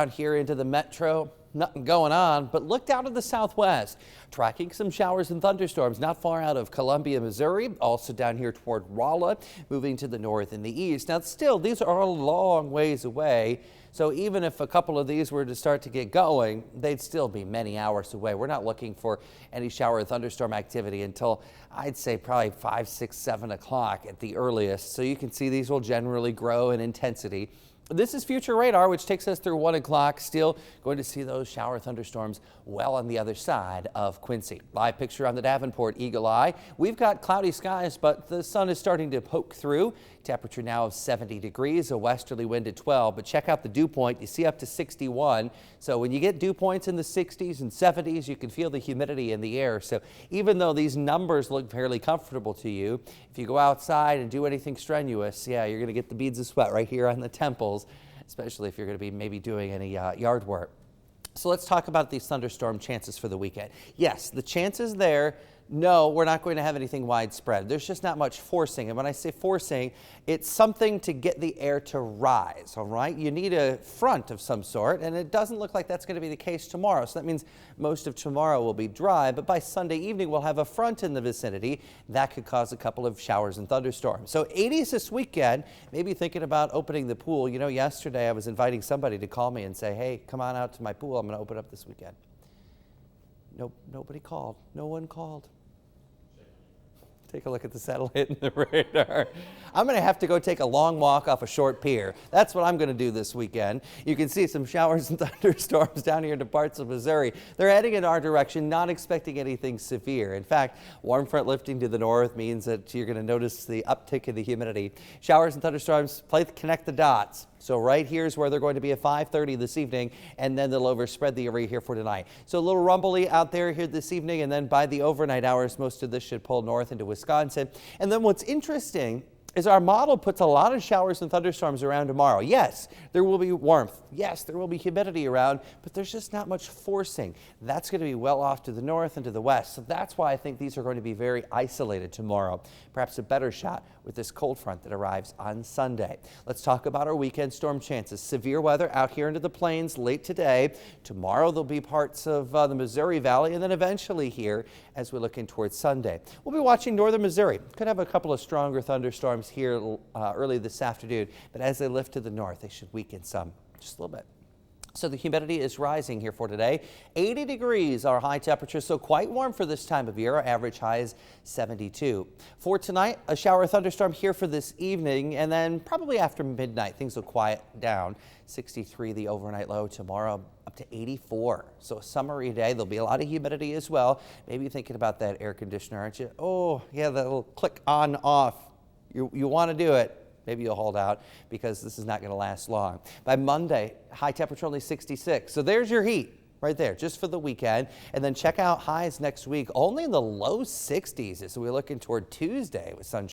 Out here into the metro, nothing going on, but look down to the southwest. Tracking some showers and thunderstorms not far out of Columbia, Missouri, also down here toward Rolla, moving to the north and the east. Now still, these are a long ways away, so even if a couple of these were to start to get going, they'd still be many hours away. We're not looking for any shower or thunderstorm activity until I'd say probably 5, 6, 7 o'clock at the earliest. So you can see these will generally grow in intensity. This is future radar, which takes us through 1 o'clock. Still going to see those shower thunderstorms well on the other side of Quincy. Live picture on the Davenport Eagle Eye. We've got cloudy skies, but the sun is starting to poke through. Temperature now of 70 degrees, a westerly wind at 12. But check out the dew point. You see up to 61. So when you get dew points in the 60s and 70s, you can feel the humidity in the air. So even though these numbers look fairly comfortable to you, if you go outside and do anything strenuous, yeah, you're going to get the beads of sweat right here on the temples, especially if you're going to be maybe doing any yard work. So let's talk about these thunderstorm chances for the weekend. Yes, the chances there. No, we're not going to have anything widespread. There's just not much forcing. And when I say forcing, it's something to get the air to rise, all right? You need a front of some sort, and it doesn't look like that's going to be the case tomorrow. So that means most of tomorrow will be dry, but by Sunday evening, we'll have a front in the vicinity. That could cause a couple of showers and thunderstorms. So 80s this weekend, maybe thinking about opening the pool. You know, yesterday I was inviting somebody to call me and say, hey, come on out to my pool. I'm going to open up this weekend. Nope, nobody called. No one called. Take a look at the satellite and the radar. I'm going to have to go take a long walk off a short pier. That's what I'm going to do this weekend. You can see some showers and thunderstorms down here into parts of Missouri. They're heading in our direction, not expecting anything severe. In fact, warm front lifting to the north means that you're going to notice the uptick in the humidity. Showers and thunderstorms, connect the dots. So right here is where they're going to be at 5:30 this evening, and then they'll overspread the area here for tonight. So a little rumbly out there here this evening, and then by the overnight hours, most of this should pull north into Wisconsin. And then what's interesting is our model puts a lot of showers and thunderstorms around tomorrow. Yes, there will be warmth. Yes, there will be humidity around, but there's just not much forcing. That's going to be well off to the north and to the west. So that's why I think these are going to be very isolated tomorrow. Perhaps a better shot with this cold front that arrives on Sunday. Let's talk about our weekend storm chances. Severe weather out here into the plains late today. Tomorrow there'll be parts of the Missouri Valley, and then eventually here as we look in towards Sunday. We'll be watching northern Missouri. Could have a couple of stronger thunderstorms here early this afternoon, but as they lift to the north, they should weaken some, just a little bit. So the humidity is rising here for today. 80 degrees our high temperature, so quite warm for this time of year. Our average high is 72. For tonight, a shower thunderstorm here for this evening, and then probably after midnight, things will quiet down. 63 the overnight low. Tomorrow up to 84. So a summery day. There'll be a lot of humidity as well. Maybe you're thinking about that air conditioner, aren't you? Oh, yeah, that little click on off. You want to do it. Maybe you'll hold out because this is not going to last long. By Monday, high temperature only 66. So there's your heat right there just for the weekend. And then check out highs next week only in the low 60s as we're looking toward Tuesday with sunshine.